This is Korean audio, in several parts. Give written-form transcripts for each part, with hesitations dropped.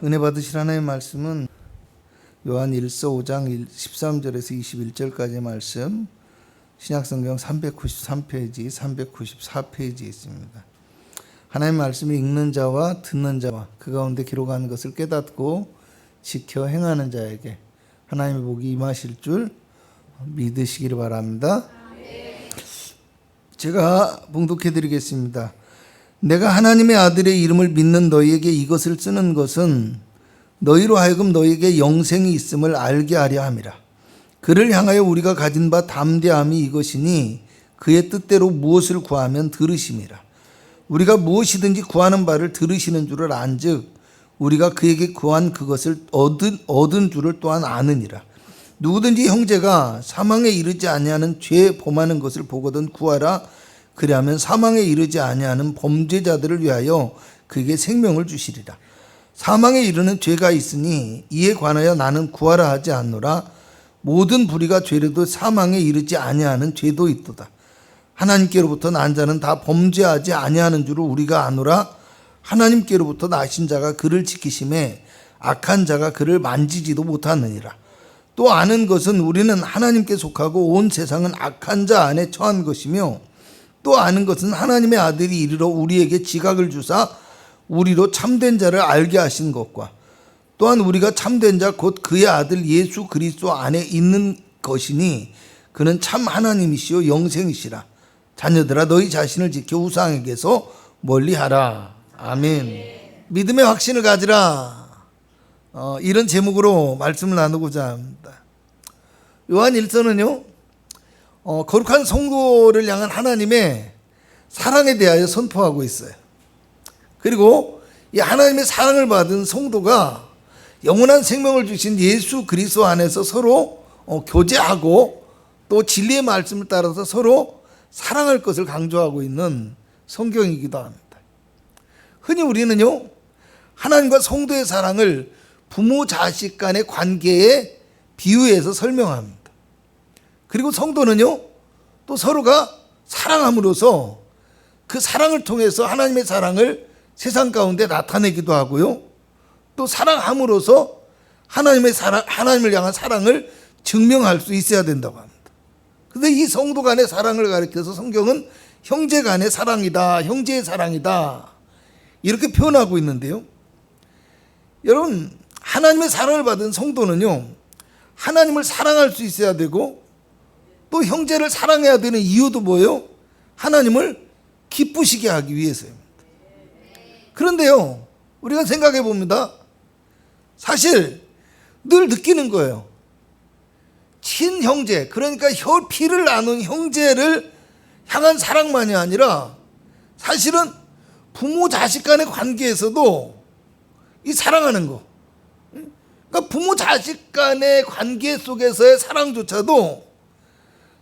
은혜 받으실 하나님의 말씀은 요한 1서 5장 13절에서 21절까지의 말씀, 신약성경 393페이지, 394페이지에 있습니다. 하나님의 말씀을 읽는 자와 듣는 자와 그 가운데 기록하는 것을 깨닫고 지켜 행하는 자에게 하나님의 복이 임하실 줄 믿으시기를 바랍니다. 제가 봉독해 드리겠습니다. 내가 하나님의 아들의 이름을 믿는 너희에게 이것을 쓰는 것은 너희로 하여금 너희에게 영생이 있음을 알게 하려 함이라. 그를 향하여 우리가 가진 바 담대함이 이것이니 그의 뜻대로 무엇을 구하면 들으심이라. 우리가 무엇이든지 구하는 바를 들으시는 줄을 안즉 우리가 그에게 구한 그것을 얻은 줄을 또한 아느니라. 누구든지 형제가 사망에 이르지 아니하는 죄 범하는 것을 보거든 구하라. 그리하면 사망에 이르지 아니하는 범죄자들을 위하여 그에게 생명을 주시리라. 사망에 이르는 죄가 있으니 이에 관하여 나는 구하라 하지 않노라. 모든 불의가 죄로도 사망에 이르지 아니하는 죄도 있도다. 하나님께로부터 난 자는 다 범죄하지 아니하는 줄을 우리가 아노라. 하나님께로부터 나신 자가 그를 지키심에 악한 자가 그를 만지지도 못하느니라. 또 아는 것은 우리는 하나님께 속하고 온 세상은 악한 자 안에 처한 것이며, 또 아는 것은 하나님의 아들이 이르러 우리에게 지각을 주사 우리로 참된 자를 알게 하신 것과 또한 우리가 참된 자 곧 그의 아들 예수 그리스도 안에 있는 것이니 그는 참 하나님이시요 영생이시라. 자녀들아 너희 자신을 지켜 우상에게서 멀리하라. 아멘. 믿음의 확신을 가지라. 이런 제목으로 말씀을 나누고자 합니다. 요한 1서는요 거룩한 성도를 향한 하나님의 사랑에 대하여 선포하고 있어요. 그리고 이 하나님의 사랑을 받은 성도가 영원한 생명을 주신 예수 그리스도 안에서 서로 교제하고 또 진리의 말씀을 따라서 서로 사랑할 것을 강조하고 있는 성경이기도 합니다. 흔히 우리는요 하나님과 성도의 사랑을 부모 자식 간의 관계에 비유해서 설명합니다. 그리고 성도는요 또 서로가 사랑함으로써 그 사랑을 통해서 하나님의 사랑을 세상 가운데 나타내기도 하고요, 또 사랑함으로써 하나님을 향한 사랑을 증명할 수 있어야 된다고 합니다. 그런데 이 성도 간의 사랑을 가리켜서 성경은 형제 간의 사랑이다, 형제의 사랑이다 이렇게 표현하고 있는데요, 여러분 하나님의 사랑을 받은 성도는요 하나님을 사랑할 수 있어야 되고 또 형제를 사랑해야 되는 이유도 뭐예요? 하나님을 기쁘시게 하기 위해서입니다. 그런데요 우리가 생각해 봅니다. 사실 늘 느끼는 거예요. 친형제, 그러니까 피를 나눈 형제를 향한 사랑만이 아니라 사실은 부모 자식 간의 관계에서도 이 사랑하는 거, 그러니까 부모 자식 간의 관계 속에서의 사랑조차도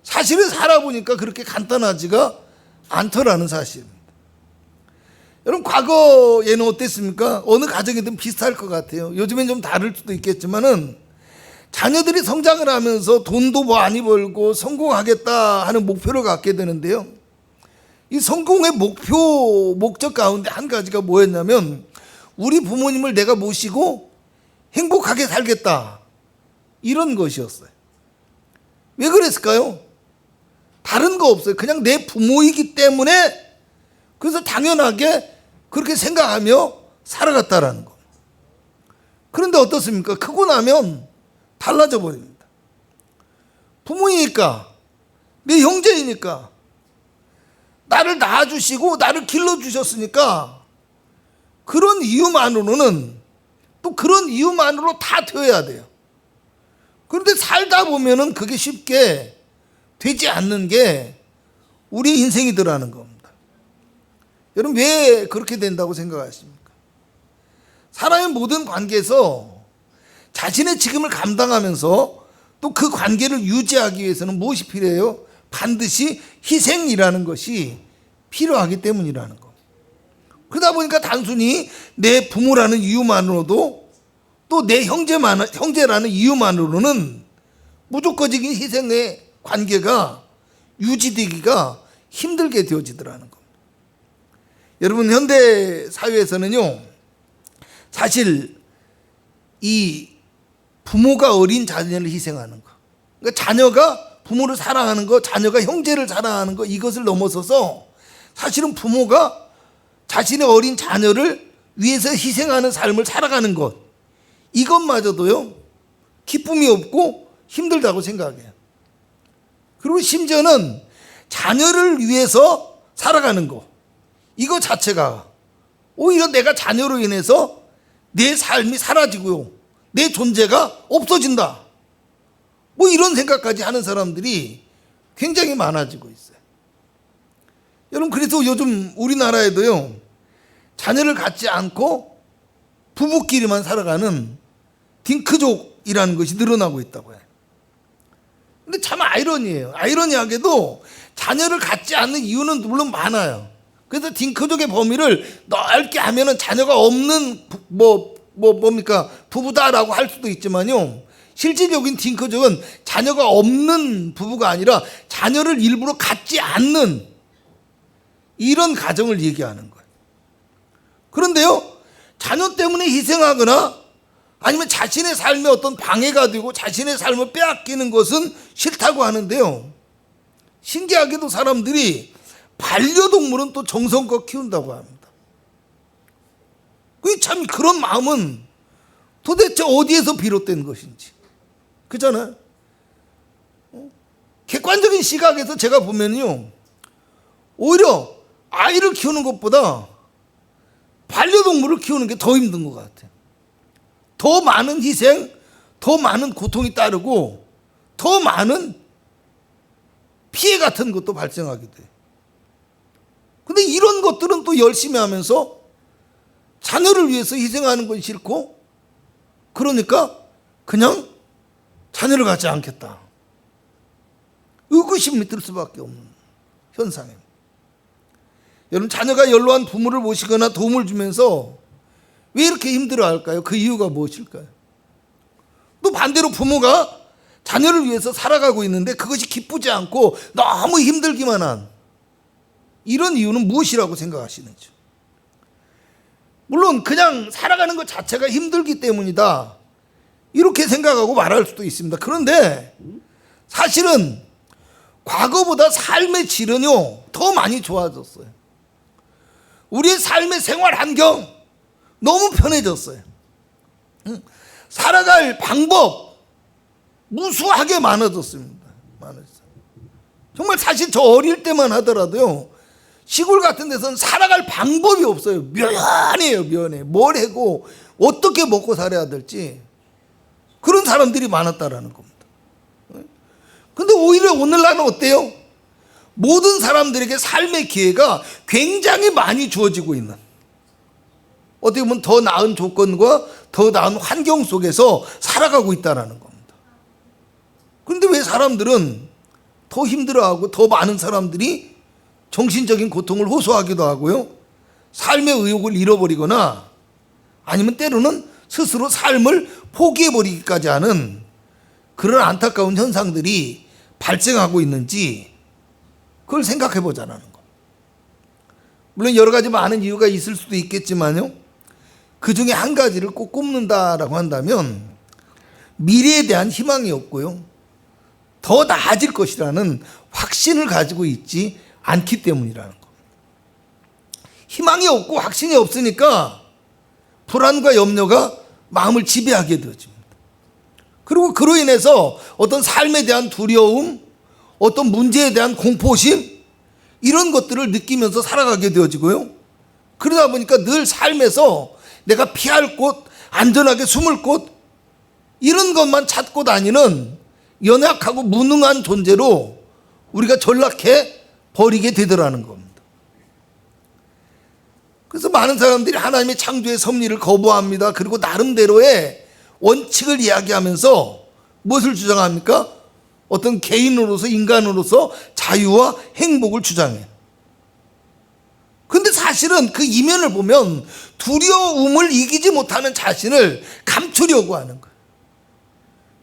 사실을 살아보니까 그렇게 간단하지가 않더라는 사실입니다. 여러분 과거에는 어땠습니까? 어느 가정이든 비슷할 것 같아요. 요즘엔 좀 다를 수도 있겠지만은 자녀들이 성장을 하면서 돈도 많이 벌고 성공하겠다 하는 목표를 갖게 되는데요, 이 성공의 목적 가운데 한 가지가 뭐였냐면 우리 부모님을 내가 모시고 행복하게 살겠다 이런 것이었어요. 왜 그랬을까요? 다른 거 없어요. 그냥 내 부모이기 때문에 그래서 당연하게 그렇게 생각하며 살아갔다라는 거. 그런데 어떻습니까? 크고 나면 달라져 버립니다. 부모이니까, 내 형제이니까, 나를 낳아주시고 나를 길러주셨으니까 그런 이유만으로는, 또 그런 이유만으로 다 되어야 돼요. 그런데 살다 보면은 그게 쉽게 되지 않는 게 우리 인생이더라는 겁니다. 여러분 왜 그렇게 된다고 생각하십니까? 사람의 모든 관계에서 자신의 책임을 감당하면서 또 그 관계를 유지하기 위해서는 무엇이 필요해요? 반드시 희생이라는 것이 필요하기 때문이라는 거. 그러다 보니까 단순히 내 부모라는 이유만으로도 또 내 형제라는 이유만으로는 무조건적인 희생의 관계가 유지되기가 힘들게 되어지더라는 겁니다. 여러분 현대 사회에서는요 사실 이 부모가 어린 자녀를 희생하는 거, 그러니까 자녀가 부모를 사랑하는 거, 자녀가 형제를 사랑하는 거, 이것을 넘어서서 사실은 부모가 자신의 어린 자녀를 위해서 희생하는 삶을 살아가는 것, 이것마저도요 기쁨이 없고 힘들다고 생각해요. 그리고 심지어는 자녀를 위해서 살아가는 거, 이거 자체가 오히려 내가 자녀로 인해서 내 삶이 사라지고요, 내 존재가 없어진다, 뭐 이런 생각까지 하는 사람들이 굉장히 많아지고 있어요. 여러분, 그래서 요즘 우리나라에도요 자녀를 갖지 않고 부부끼리만 살아가는 딩크족이라는 것이 늘어나고 있다고 해요. 근데 참 아이러니해요. 아이러니하게도 자녀를 갖지 않는 이유는 물론 많아요. 그래서 딩크족의 범위를 넓게 하면은 자녀가 없는 뭡니까 부부다라고 할 수도 있지만요, 실질적인 딩크족은 자녀가 없는 부부가 아니라 자녀를 일부러 갖지 않는 이런 가정을 얘기하는 거예요. 그런데요, 자녀 때문에 희생하거나 아니면 자신의 삶에 어떤 방해가 되고 자신의 삶을 빼앗기는 것은 싫다고 하는데요, 신기하게도 사람들이 반려동물은 또 정성껏 키운다고 합니다. 참 그런 마음은 도대체 어디에서 비롯된 것인지. 그렇잖아요. 객관적인 시각에서 제가 보면요, 오히려 아이를 키우는 것보다 반려동물을 키우는 게 더 힘든 것 같아요. 더 많은 희생, 더 많은 고통이 따르고 더 많은 피해 같은 것도 발생하게 돼요. 근데 이런 것들은 또 열심히 하면서 자녀를 위해서 희생하는 건 싫고, 그러니까 그냥 자녀를 갖지 않겠다, 의구심이 들 수밖에 없는 현상입니다. 여러분, 자녀가 연로한 부모를 모시거나 도움을 주면서 왜 이렇게 힘들어할까요? 그 이유가 무엇일까요? 또 반대로 부모가 자녀를 위해서 살아가고 있는데 그것이 기쁘지 않고 너무 힘들기만 한 이런 이유는 무엇이라고 생각하시는지. 물론 그냥 살아가는 것 자체가 힘들기 때문이다, 이렇게 생각하고 말할 수도 있습니다. 그런데 사실은 과거보다 삶의 질은요 더 많이 좋아졌어요. 우리의 삶의 생활 환경 너무 편해졌어요. 살아갈 방법 무수하게 많아졌습니다. 정말 사실 저 어릴 때만 하더라도요, 시골 같은 데서는 살아갈 방법이 없어요. 면해요, 면해. 뭘 하고 어떻게 먹고 살아야 될지, 그런 사람들이 많았다라는 겁니다. 근데 오히려 오늘날은 어때요? 모든 사람들에게 삶의 기회가 굉장히 많이 주어지고 있는, 어떻게 보면 더 나은 조건과 더 나은 환경 속에서 살아가고 있다는 겁니다. 그런데 왜 사람들은 더 힘들어하고 더 많은 사람들이 정신적인 고통을 호소하기도 하고요, 삶의 의욕을 잃어버리거나 아니면 때로는 스스로 삶을 포기해버리기까지 하는 그런 안타까운 현상들이 발생하고 있는지, 그걸 생각해 보자는 거. 물론 여러 가지 많은 이유가 있을 수도 있겠지만요, 그 중에 한 가지를 꼭 꼽는다라고 한다면 미래에 대한 희망이 없고요, 더 나아질 것이라는 확신을 가지고 있지 않기 때문이라는 겁니다. 희망이 없고 확신이 없으니까 불안과 염려가 마음을 지배하게 되어집니다. 그리고 그로 인해서 어떤 삶에 대한 두려움, 어떤 문제에 대한 공포심, 이런 것들을 느끼면서 살아가게 되어지고요, 그러다 보니까 늘 삶에서 내가 피할 곳, 안전하게 숨을 곳, 이런 것만 찾고 다니는 연약하고 무능한 존재로 우리가 전락해 버리게 되더라는 겁니다. 그래서 많은 사람들이 하나님의 창조의 섭리를 거부합니다. 그리고 나름대로의 원칙을 이야기하면서 무엇을 주장합니까? 어떤 개인으로서, 인간으로서 자유와 행복을 주장해요. 근데 사실은 그 이면을 보면 두려움을 이기지 못하는 자신을 감추려고 하는 거예요.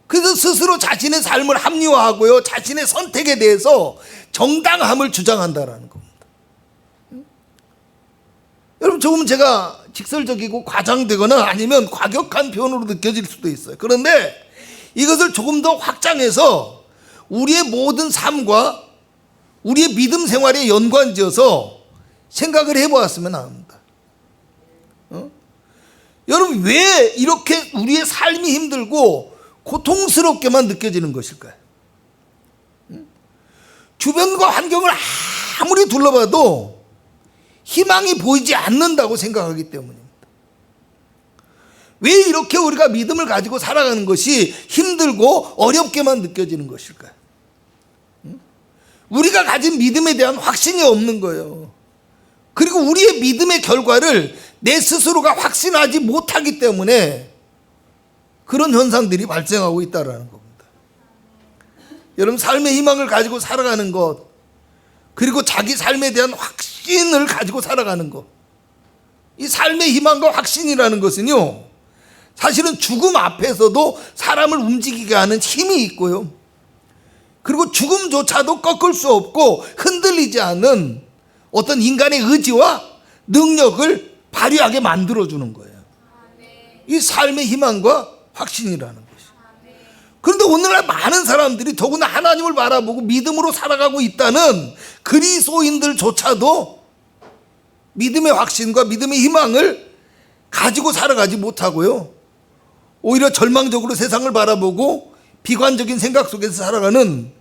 그래서 스스로 자신의 삶을 합리화하고요, 자신의 선택에 대해서 정당함을 주장한다라는 겁니다. 여러분, 조금 제가 직설적이고 과장되거나 아니면 과격한 표현으로 느껴질 수도 있어요. 그런데 이것을 조금 더 확장해서 우리의 모든 삶과 우리의 믿음 생활에 연관지어서 생각을 해보았으면 합니다. 여러분, 왜 이렇게 우리의 삶이 힘들고 고통스럽게만 느껴지는 것일까요? 주변과 환경을 아무리 둘러봐도 희망이 보이지 않는다고 생각하기 때문입니다. 왜 이렇게 우리가 믿음을 가지고 살아가는 것이 힘들고 어렵게만 느껴지는 것일까요? 우리가 가진 믿음에 대한 확신이 없는 거예요. 그리고 우리의 믿음의 결과를 내 스스로가 확신하지 못하기 때문에 그런 현상들이 발생하고 있다는 겁니다. 여러분, 삶의 희망을 가지고 살아가는 것, 그리고 자기 삶에 대한 확신을 가지고 살아가는 것, 이 삶의 희망과 확신이라는 것은요, 사실은 죽음 앞에서도 사람을 움직이게 하는 힘이 있고요, 그리고 죽음조차도 꺾을 수 없고 흔들리지 않는 어떤 인간의 의지와 능력을 발휘하게 만들어주는 거예요. 이 삶의 희망과 확신이라는 것이. 그런데 오늘날 많은 사람들이 더구나 하나님을 바라보고 믿음으로 살아가고 있다는 그리스도인들조차도 믿음의 확신과 믿음의 희망을 가지고 살아가지 못하고요, 오히려 절망적으로 세상을 바라보고 비관적인 생각 속에서 살아가는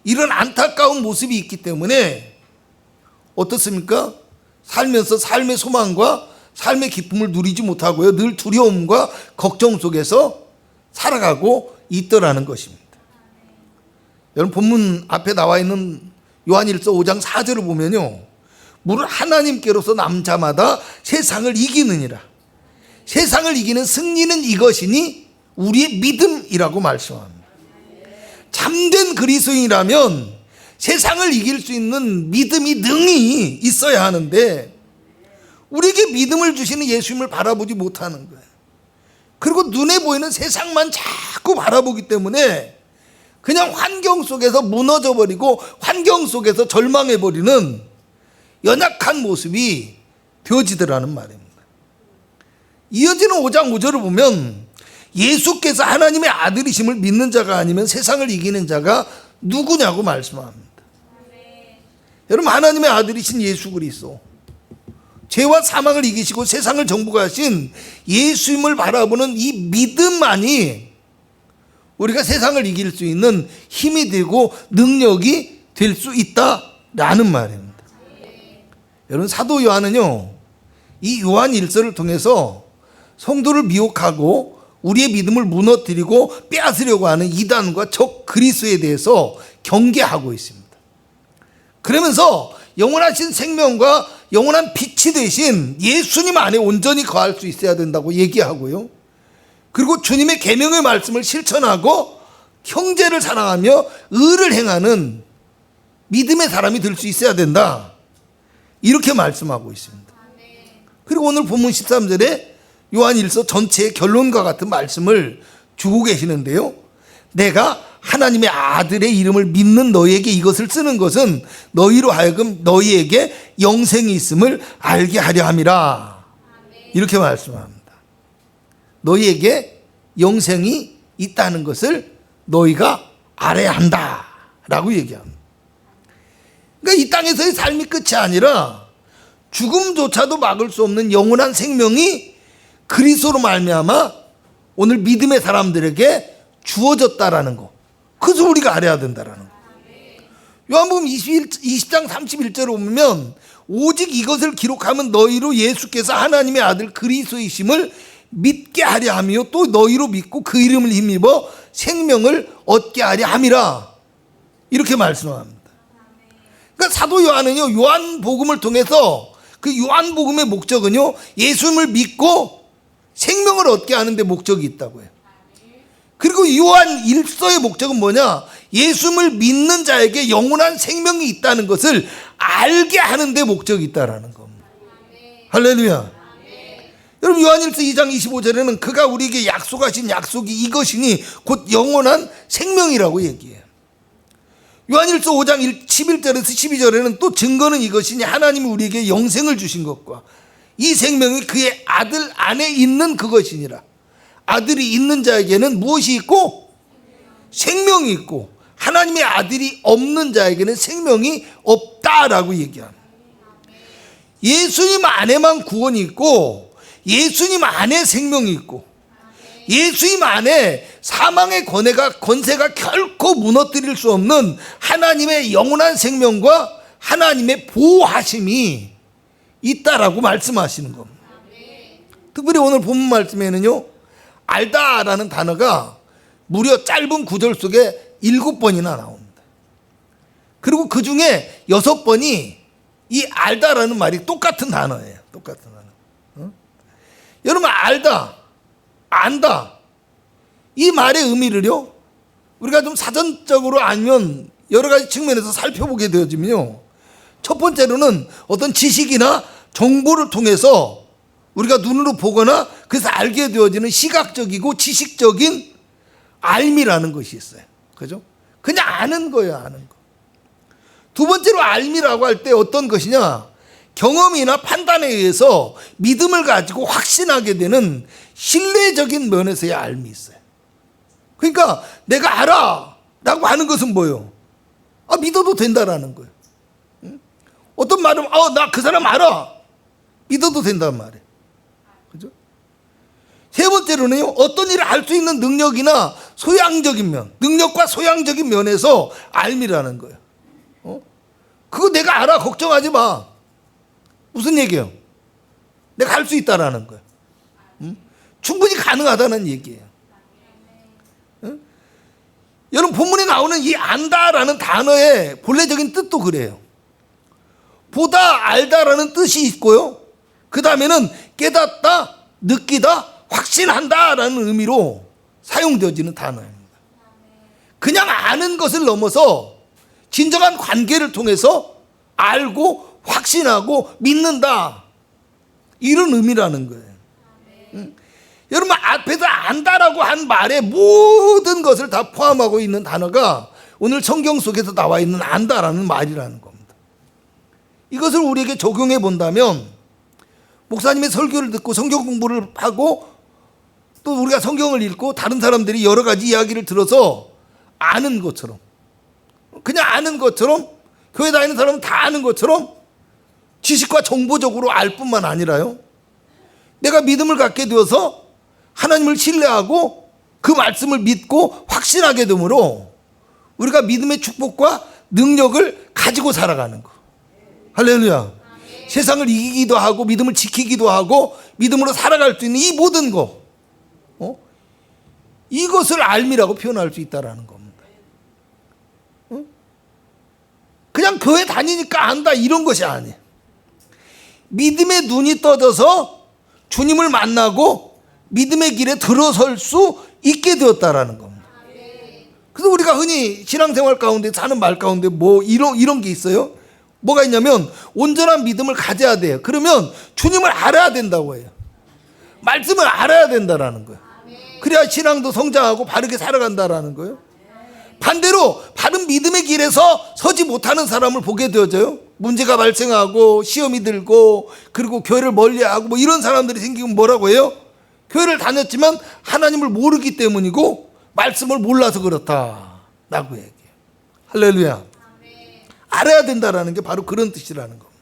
이런 안타까운 모습이 있기 때문에 어떻습니까? 살면서 삶의 소망과 삶의 기쁨을 누리지 못하고요, 늘 두려움과 걱정 속에서 살아가고 있더라는 것입니다. 여러분, 본문 앞에 나와 있는 요한일서 5장 4절을 보면요, 무릇 하나님께로서 남자마다 세상을 이기느니라. 세상을 이기는 승리는 이것이니 우리의 믿음이라고 말씀합니다. 참된 그리스도인이라면 세상을 이길 수 있는 믿음이 능히 있어야 하는데 우리에게 믿음을 주시는 예수님을 바라보지 못하는 거예요. 그리고 눈에 보이는 세상만 자꾸 바라보기 때문에 그냥 환경 속에서 무너져버리고 환경 속에서 절망해버리는 연약한 모습이 되어지더라는 말입니다. 이어지는 5장 5절을 보면 예수께서 하나님의 아들이심을 믿는 자가 아니면 세상을 이기는 자가 누구냐고 말씀합니다. 여러분, 하나님의 아들이신 예수 그리스도, 죄와 사망을 이기시고 세상을 정복하신 예수님을 바라보는 이 믿음만이 우리가 세상을 이길 수 있는 힘이 되고 능력이 될 수 있다라는 말입니다. 여러분, 사도 요한은요, 이 요한 일서를 통해서 성도를 미혹하고 우리의 믿음을 무너뜨리고 빼앗으려고 하는 이단과 적 그리스도에 대해서 경계하고 있습니다. 그러면서 영원하신 생명과 영원한 빛이 되신 예수님 안에 온전히 거할 수 있어야 된다고 얘기하고요, 그리고 주님의 계명의 말씀을 실천하고 형제를 사랑하며 의를 행하는 믿음의 사람이 될 수 있어야 된다, 이렇게 말씀하고 있습니다. 그리고 오늘 본문 13절에 요한일서 전체의 결론과 같은 말씀을 주고 계시는데요, 내가 하나님의 아들의 이름을 믿는 너희에게 이것을 쓰는 것은 너희로 하여금 너희에게 영생이 있음을 알게 하려 함이라, 이렇게 말씀합니다. 너희에게 영생이 있다는 것을 너희가 알아야 한다라고 얘기합니다. 그러니까 이 땅에서의 삶이 끝이 아니라 죽음조차도 막을 수 없는 영원한 생명이 그리스도로 말미암아 오늘 믿음의 사람들에게 주어졌다라는 거, 그것을 우리가 알아야 된다라는 거. 요한복음 20장 31절을 보면 오직 이것을 기록하면 너희로 예수께서 하나님의 아들 그리스도이심을 믿게 하려 하며 또 너희로 믿고 그 이름을 힘입어 생명을 얻게 하려 함이라, 이렇게 말씀합니다. 그러니까 사도 요한은요, 요한복음을 통해서 그 요한복음의 목적은요, 예수님을 믿고 생명을 얻게 하는 데 목적이 있다고 해요. 그리고 요한 일서의 목적은 뭐냐? 예수님을 믿는 자에게 영원한 생명이 있다는 것을 알게 하는 데 목적이 있다라는 겁니다. 할렐루야. 여러분, 요한일서 2장 25절에는 그가 우리에게 약속하신 약속이 이것이니 곧 영원한 생명이라고 얘기해요. 요한일서 5장 11절에서 12절에는 또 증거는 이것이니 하나님이 우리에게 영생을 주신 것과 이 생명이 그의 아들 안에 있는 그것이니라. 아들이 있는 자에게는 무엇이 있고? 생명이 있고, 하나님의 아들이 없는 자에게는 생명이 없다라고 얘기합니다. 예수님 안에만 구원이 있고, 예수님 안에 생명이 있고, 예수님 안에 사망의 권세가 결코 무너뜨릴 수 없는 하나님의 영원한 생명과 하나님의 보호하심이 있다라고 말씀하시는 겁니다. 특별히 오늘 본문 말씀에는요, 알다라는 단어가 무려 짧은 구절 속에 7번이나 나옵니다. 그리고 그 중에 6번이 이 알다라는 말이 똑같은 단어예요. 똑같은 단어. 여러분, 알다, 안다, 이 말의 의미를요, 우리가 좀 사전적으로 알면 여러 가지 측면에서 살펴보게 되어지면요, 첫 번째로는 어떤 지식이나 정보를 통해서 우리가 눈으로 보거나 그래서 알게 되어지는 시각적이고 지식적인 알미라는 것이 있어요. 그죠? 그냥 아는 거예요, 아는 거. 두 번째로 알미라고 할 때 어떤 것이냐, 경험이나 판단에 의해서 믿음을 가지고 확신하게 되는 신뢰적인 면에서의 알미 있어요. 그러니까 내가 알아 라고 하는 것은 뭐예요? 믿어도 된다라는 거예요. 어떤 말은 나 그 사람 알아, 믿어도 된다는 말이에요. 그죠? 세 번째로는요, 어떤 일을 할 수 있는 능력이나 소양적인 면, 능력과 소양적인 면에서 알미라는 거예요. 그거 내가 알아, 걱정하지 마. 무슨 얘기예요? 내가 할 수 있다라는 거예요. 충분히 가능하다는 얘기예요. 여러분, 본문에 나오는 이 안다라는 단어의 본래적인 뜻도 그래요. 보다, 알다라는 뜻이 있고요, 그 다음에는 깨닫다, 느끼다, 확신한다라는 의미로 사용되어지는 단어입니다. 그냥 아는 것을 넘어서 진정한 관계를 통해서 알고 확신하고 믿는다, 이런 의미라는 거예요. 여러분, 앞에서 안다라고 한 말에 모든 것을 다 포함하고 있는 단어가 오늘 성경 속에서 나와 있는 안다라는 말이라는 겁니다. 이것을 우리에게 적용해 본다면, 목사님의 설교를 듣고 성경 공부를 하고 또 우리가 성경을 읽고 다른 사람들이 여러 가지 이야기를 들어서 아는 것처럼, 그냥 아는 것처럼, 교회 다니는 사람은 다 아는 것처럼 지식과 정보적으로 알 뿐만 아니라요, 내가 믿음을 갖게 되어서 하나님을 신뢰하고 그 말씀을 믿고 확신하게 되므로 우리가 믿음의 축복과 능력을 가지고 살아가는 거. 할렐루야. 세상을 이기기도 하고 믿음을 지키기도 하고 믿음으로 살아갈 수 있는 이 모든 거, 이것을 알미라고 표현할 수 있다는 겁니다. 그냥 교회 다니니까 안다, 이런 것이 아니에요. 믿음의 눈이 떠져서 주님을 만나고 믿음의 길에 들어설 수 있게 되었다라는 겁니다. 그래서 우리가 흔히 신앙생활 가운데 사는 말 가운데 이런 게 있어요. 뭐가 있냐면, 온전한 믿음을 가져야 돼요. 그러면 주님을 알아야 된다고 해요. 말씀을 알아야 된다라는 거예요. 그래야 신앙도 성장하고 바르게 살아간다라는 거예요. 반대로 바른 믿음의 길에서 서지 못하는 사람을 보게 되어져요. 문제가 발생하고 시험이 들고 그리고 교회를 멀리하고 이런 사람들이 생기면 뭐라고 해요? 교회를 다녔지만 하나님을 모르기 때문이고 말씀을 몰라서 그렇다라고 얘기해요. 할렐루야. 알아야 된다라는 게 바로 그런 뜻이라는 겁니다.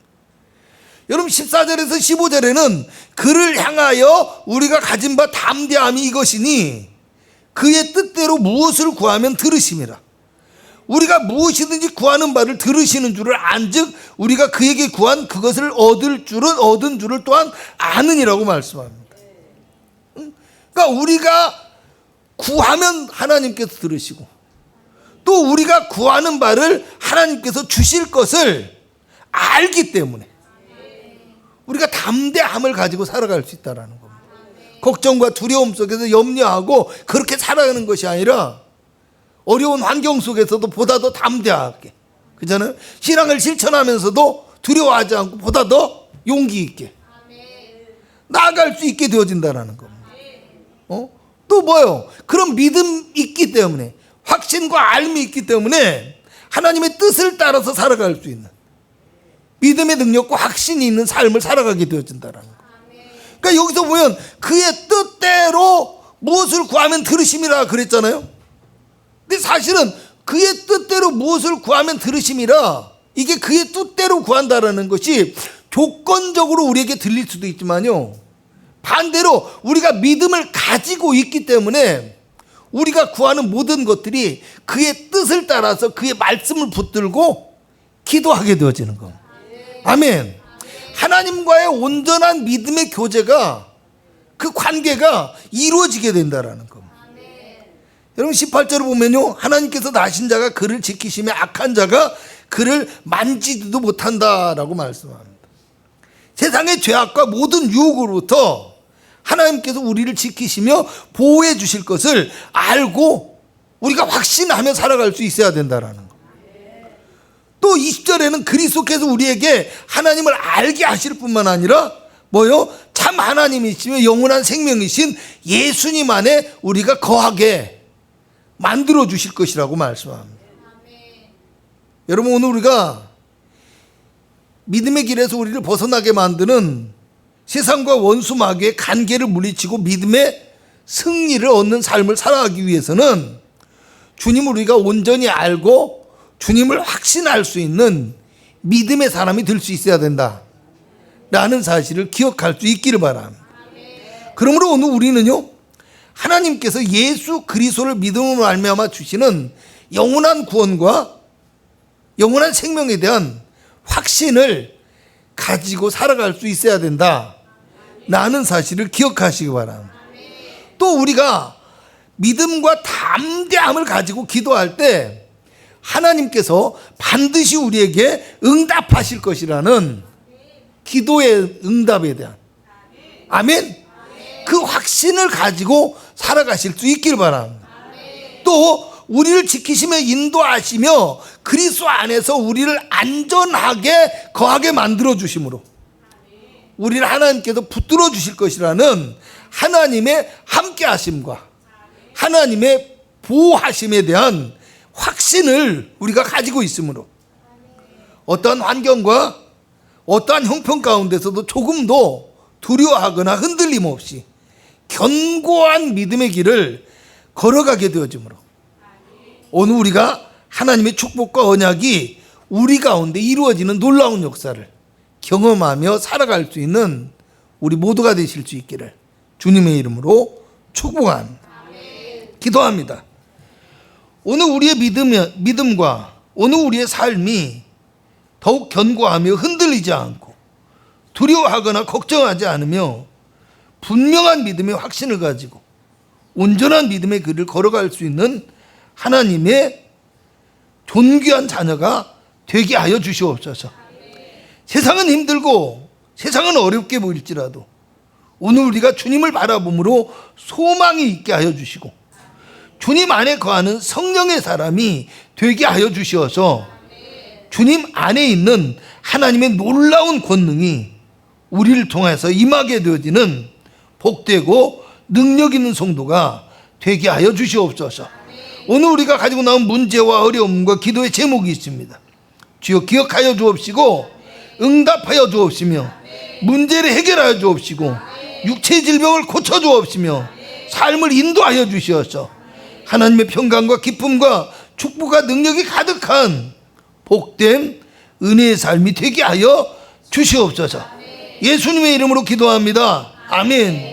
여러분, 14절에서 15절에는 그를 향하여 우리가 가진 바 담대함이 이것이니 그의 뜻대로 무엇을 구하면 들으심이라. 우리가 무엇이든지 구하는 바를 들으시는 줄을 안즉 우리가 그에게 구한 그것을 얻은 줄을 또한 아느니라고 말씀합니다. 그러니까 우리가 구하면 하나님께서 들으시고 또 우리가 구하는 바를 하나님께서 주실 것을 알기 때문에 우리가 담대함을 가지고 살아갈 수 있다는 겁니다. 걱정과 두려움 속에서 염려하고 그렇게 살아가는 것이 아니라 어려운 환경 속에서도 보다 더 담대하게, 그잖아요. 신앙을 실천하면서도 두려워하지 않고 보다 더 용기 있게 나아갈 수 있게 되어진다는 겁니다. 또 뭐요? 그런 믿음 있기 때문에, 확신과 알미 있기 때문에 하나님의 뜻을 따라서 살아갈 수 있는 믿음의 능력과 확신이 있는 삶을 살아가게 되어진다는 거예요. 그러니까 여기서 보면 그의 뜻대로 무엇을 구하면 들으심이라 그랬잖아요. 근데 사실은 그의 뜻대로 무엇을 구하면 들으심이라, 이게 그의 뜻대로 구한다라는 것이 조건적으로 우리에게 들릴 수도 있지만요, 반대로 우리가 믿음을 가지고 있기 때문에 우리가 구하는 모든 것들이 그의 뜻을 따라서 그의 말씀을 붙들고 기도하게 되어지는 겁니다. 아멘. 하나님과의 온전한 믿음의 교제가, 그 관계가 이루어지게 된다라는 겁니다. 여러분 18절을 보면요, 하나님께서 나신 자가 그를 지키시며 악한 자가 그를 만지지도 못한다라고 말씀합니다. 세상의 죄악과 모든 유혹으로부터 하나님께서 우리를 지키시며 보호해 주실 것을 알고 우리가 확신하며 살아갈 수 있어야 된다라는 거. 또 20절에는 그리스도께서 우리에게 하나님을 알게 하실 뿐만 아니라 뭐요? 참 하나님이시며 영원한 생명이신 예수님 안에 우리가 거하게 만들어 주실 것이라고 말씀합니다. 여러분, 오늘 우리가 믿음의 길에서 우리를 벗어나게 만드는 세상과 원수 마귀의 간계를 물리치고 믿음의 승리를 얻는 삶을 살아가기 위해서는 주님을 우리가 온전히 알고 주님을 확신할 수 있는 믿음의 사람이 될 수 있어야 된다 라는 사실을 기억할 수 있기를 바랍니다. 그러므로 오늘 우리는요, 하나님께서 예수 그리스도를 믿음으로 말미암아 주시는 영원한 구원과 영원한 생명에 대한 확신을 가지고 살아갈 수 있어야 된다 라는 사실을 기억하시기 바랍니다. 또 우리가 믿음과 담대함을 가지고 기도할 때 하나님께서 반드시 우리에게 응답하실 것이라는 기도의 응답에 대한, 아멘, 그 확신을 가지고 살아가실 수 있기를 바랍니다. 또 우리를 지키시며 인도하시며 그리스도 안에서 우리를 안전하게 거하게 만들어 주심으로 우리를 하나님께서 붙들어 주실 것이라는 하나님의 함께 하심과 하나님의 보호하심에 대한 확신을 우리가 가지고 있으므로 어떠한 환경과 어떠한 형편 가운데서도 조금도 두려워하거나 흔들림 없이 견고한 믿음의 길을 걸어가게 되어지므로 오늘 우리가 하나님의 축복과 언약이 우리 가운데 이루어지는 놀라운 역사를 경험하며 살아갈 수 있는 우리 모두가 되실 수 있기를 주님의 이름으로 축복합니다. 기도합니다. 오늘 우리의 믿음과 오늘 우리의 삶이 더욱 견고하며 흔들리지 않고 두려워하거나 걱정하지 않으며 분명한 믿음의 확신을 가지고 온전한 믿음의 길을 걸어갈 수 있는 하나님의 존귀한 자녀가 되게 하여 주시옵소서. 세상은 힘들고 세상은 어렵게 보일지라도 오늘 우리가 주님을 바라봄으로 소망이 있게 하여 주시고 주님 안에 거하는 성령의 사람이 되게 하여 주시어서 주님 안에 있는 하나님의 놀라운 권능이 우리를 통해서 임하게 되어지는 복되고 능력 있는 성도가 되게 하여 주시옵소서. 오늘 우리가 가지고 나온 문제와 어려움과 기도의 제목이 있습니다. 주여 기억하여 주옵시고 응답하여 주옵시며 문제를 해결하여 주옵시고 육체 질병을 고쳐 주옵시며 삶을 인도하여 주시어서 하나님의 평강과 기쁨과 축복과 능력이 가득한 복된 은혜의 삶이 되게 하여 주시옵소서. 예수님의 이름으로 기도합니다. 아멘.